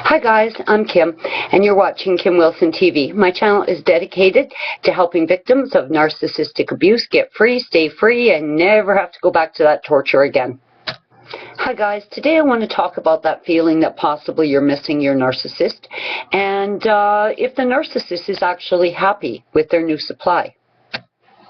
Hi guys, I'm Kim, and you're watching Kim Wilson TV. My channel is dedicated to helping victims of narcissistic abuse get free, stay free, and never have to go back to that torture again. Hi guys, today I want to talk about that feeling that possibly you're missing your narcissist, and if the narcissist is actually happy with their new supply.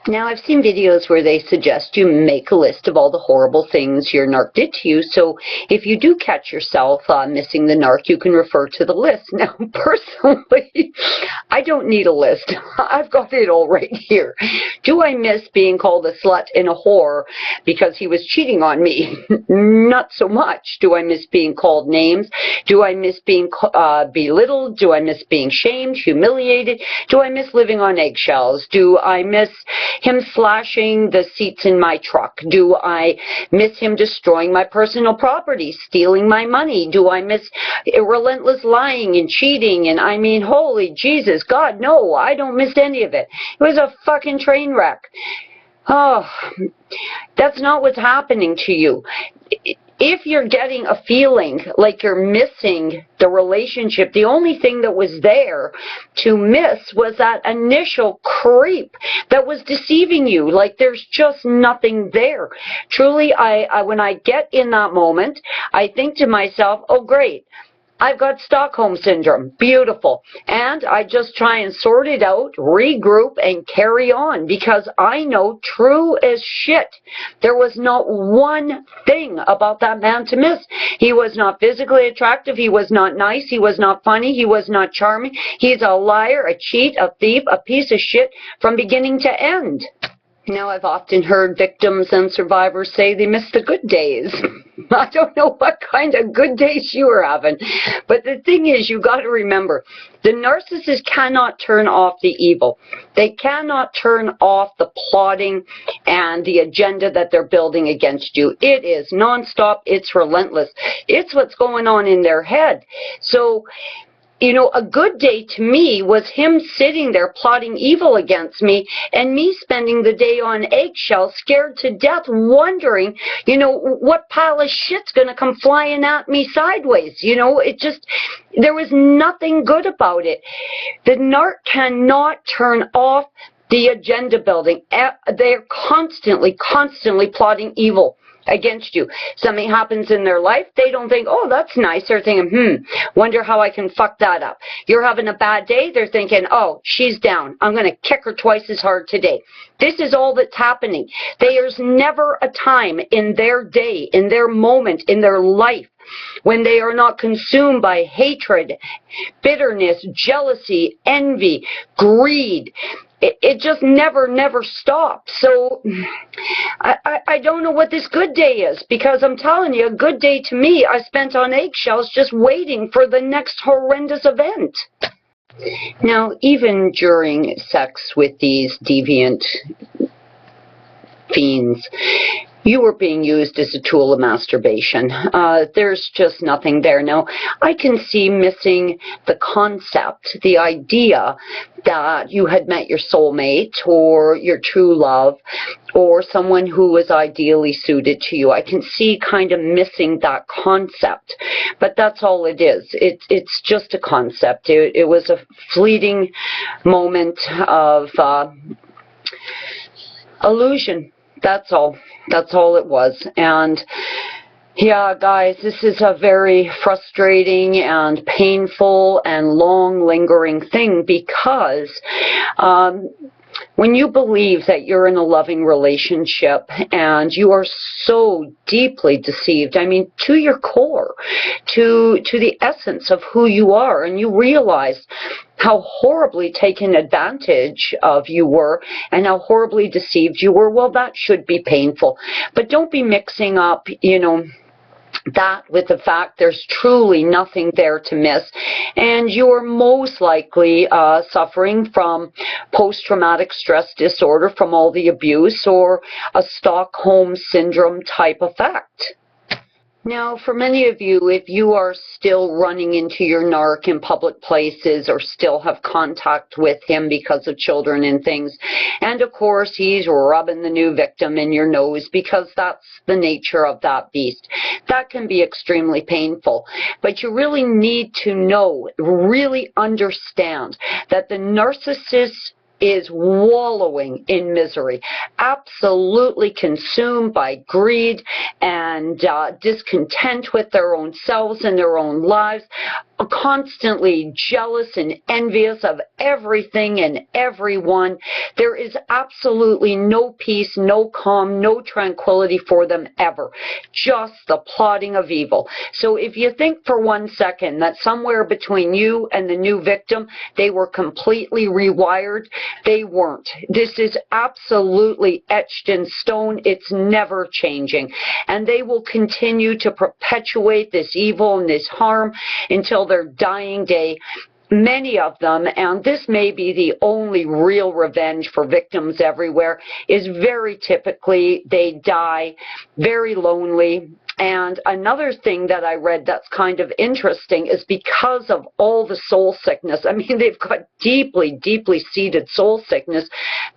Now, I've seen videos where they suggest you make a list of all the horrible things your narc did to you, so if you do catch yourself missing the narc, you can refer to the list. Now, personally, I don't need a list. I've got it all right here. Do I miss being called a slut and a whore because he was cheating on me? Not so much. Do I miss being called names? Do I miss being belittled? Do I miss being shamed, humiliated? Do I miss living on eggshells? Do I miss him slashing the seats in my truck? Do I miss him destroying my personal property, stealing my money? Do I miss relentless lying and cheating? And I mean, holy Jesus, God, no, I don't miss any of it. It was a fucking train wreck. Oh, that's not what's happening to you. If you're getting a feeling like you're missing the relationship, the only thing that was there to miss was that initial creep that was deceiving you. Like there's just nothing there. Truly, when I get in that moment, I think to myself, oh great, I've got Stockholm Syndrome. Beautiful. And I just try and sort it out, regroup, and carry on, because I know true as shit there was not one thing about that man to miss. He was not physically attractive. He was not nice. He was not funny. He was not charming. He's a liar, a cheat, a thief, a piece of shit from beginning to end. Now, I've often heard victims and survivors say they miss the good days. I don't know what kind of good days you were having. But the thing is, you got to remember, the narcissist cannot turn off the evil. They cannot turn off the plotting and the agenda that they're building against you. It is nonstop. It's relentless. It's what's going on in their head. So, you know, a good day to me was him sitting there plotting evil against me and me spending the day on eggshells, scared to death, wondering, you know, what pile of shit's going to come flying at me sideways. You know, it just, there was nothing good about it. The narc cannot turn off the agenda building. They're constantly plotting evil against you. Something happens in their life, they don't think, oh, that's nice. They're thinking, wonder how I can fuck that up. You're having a bad day, they're thinking, oh, she's down. I'm going to kick her twice as hard today. This is all that's happening. There's never a time in their day, in their moment, in their life, when they are not consumed by hatred, bitterness, jealousy, envy, greed. It just never stops. So I don't know what this good day is, because I'm telling you, a good day to me, I spent on eggshells just waiting for the next horrendous event. Now, even during sex with these deviant fiends, you were being used as a tool of masturbation. There's just nothing there. Now, I can see missing the concept, the idea that you had met your soulmate or your true love or someone who was ideally suited to you. I can see kind of missing that concept, but that's all it is. It's just a concept. It was a fleeting moment of illusion. That's all. That's all it was. And yeah, guys, this is a very frustrating and painful and long lingering thing, because when you believe that you're in a loving relationship and you are so deeply deceived, I mean, to your core, to the essence of who you are, and you realize how horribly taken advantage of you were and how horribly deceived you were, well, that should be painful. But don't be mixing up, you know, that with the fact there's truly nothing there to miss, and you're most likely suffering from post-traumatic stress disorder from all the abuse, or a Stockholm Syndrome type effect. Now, for many of you, if you are still running into your narc in public places or still have contact with him because of children and things, and of course he's rubbing the new victim in your nose because that's the nature of that beast, that can be extremely painful. But you really need to know, really understand that the narcissist is wallowing in misery, absolutely consumed by greed and discontent with their own selves and their own lives, constantly jealous and envious of everything and everyone. There is absolutely no peace, no calm, no tranquility for them ever. Just the plotting of evil. So if you think for 1 second that somewhere between you and the new victim, they were completely rewired, they weren't. This is absolutely etched in stone. It's never changing. And they will continue to perpetuate this evil and this harm until their dying day. Many of them, and this may be the only real revenge for victims everywhere, is very typically they die very lonely. And another thing that I read that's kind of interesting is because of all the soul sickness, I mean, they've got deeply, deeply seated soul sickness,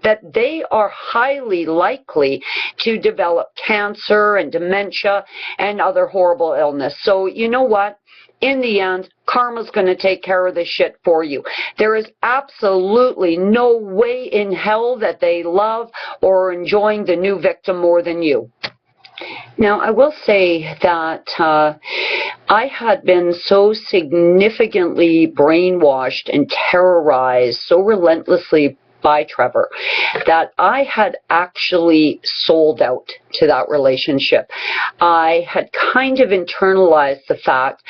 that they are highly likely to develop cancer and dementia and other horrible illness. So you know what? In the end, karma's going to take care of this shit for you. There is absolutely no way in hell that they love or are enjoying the new victim more than you. Now, I will say that I had been so significantly brainwashed and terrorized so relentlessly by Trevor that I had actually sold out to that relationship. I had kind of internalized the fact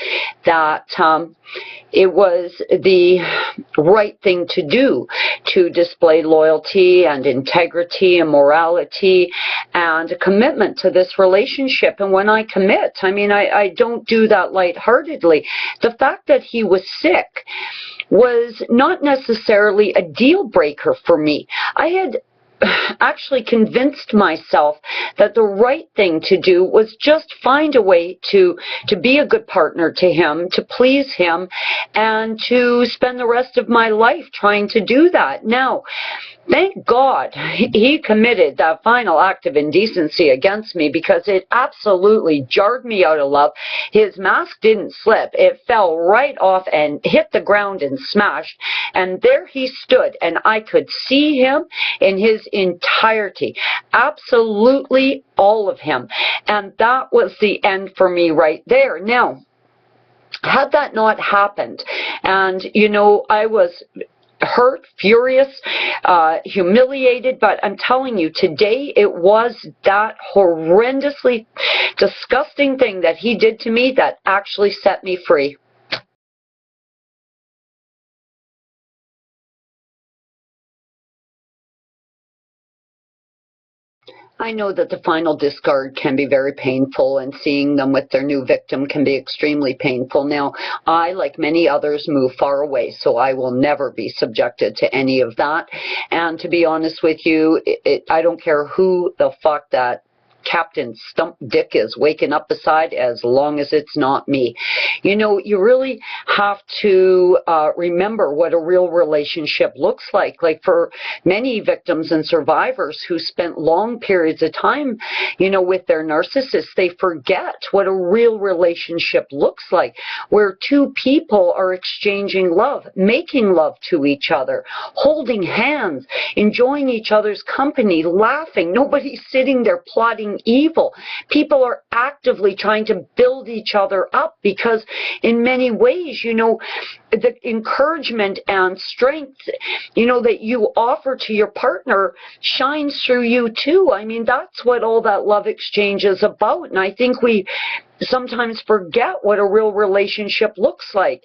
that it was the right thing to do to display loyalty and integrity and morality and a commitment to this relationship. And when I commit, I mean, I don't do that lightheartedly. The fact that he was sick was not necessarily a deal breaker for me. I had actually convinced myself that the right thing to do was just find a way to be a good partner to him, to please him, and to spend the rest of my life trying to do that. Now, thank God he committed that final act of indecency against me, because it absolutely jarred me out of love. His mask didn't slip. It fell right off and hit the ground and smashed. And there he stood, and I could see him in his entirety. Absolutely all of him. And that was the end for me right there. Now, had that not happened, and, you know, I was hurt, furious, humiliated, but I'm telling you, today it was that horrendously disgusting thing that he did to me that actually set me free. I know that the final discard can be very painful, and seeing them with their new victim can be extremely painful. Now, I, like many others, move far away, so I will never be subjected to any of that. And to be honest with you, I don't care who the fuck that Captain Stump Dick is waking up beside, as long as it's not me. You know, you really have to remember what a real relationship looks like. Like, for many victims and survivors who spent long periods of time, you know, with their narcissists, they forget what a real relationship looks like, where two people are exchanging love, making love to each other, holding hands, enjoying each other's company, laughing. Nobody's sitting there plotting evil. People are actively trying to build each other up, because in many ways, you know, the encouragement and strength, you know, that you offer to your partner shines through you too. I mean, that's what all that love exchange is about. And I think we sometimes forget what a real relationship looks like.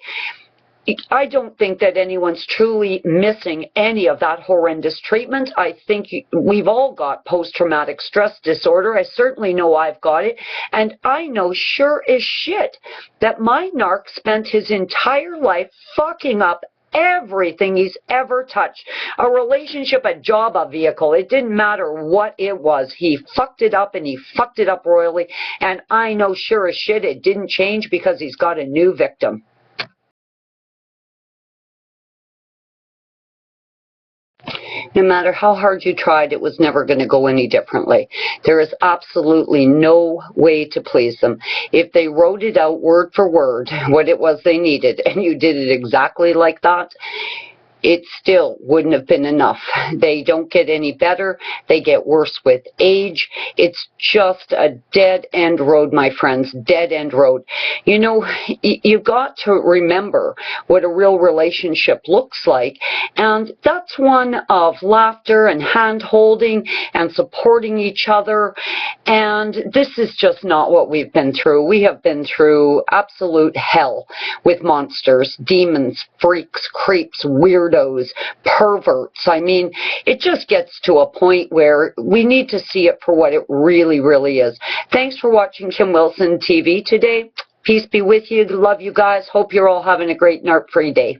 I don't think that anyone's truly missing any of that horrendous treatment. I think we've all got post-traumatic stress disorder. I certainly know I've got it. And I know sure as shit that my narc spent his entire life fucking up everything he's ever touched. A relationship, a job, a vehicle. It didn't matter what it was. He fucked it up, and he fucked it up royally. And I know sure as shit it didn't change because he's got a new victim. No matter how hard you tried, it was never going to go any differently. There is absolutely no way to please them. If they wrote it out word for word, what it was they needed, and you did it exactly like that, it still wouldn't have been enough. They don't get any better. They get worse with age. It's just a dead-end road, my friends, dead-end road. You know, you've got to remember what a real relationship looks like, and that's one of laughter and hand-holding and supporting each other, and this is just not what we've been through. We have been through absolute hell with monsters, demons, freaks, creeps, weirdos, perverts. I mean, it just gets to a point where we need to see it for what it really, really is. Thanks for watching Kim Wilson TV today. Peace be with you. Love you guys. Hope you're all having a great NARP-free day.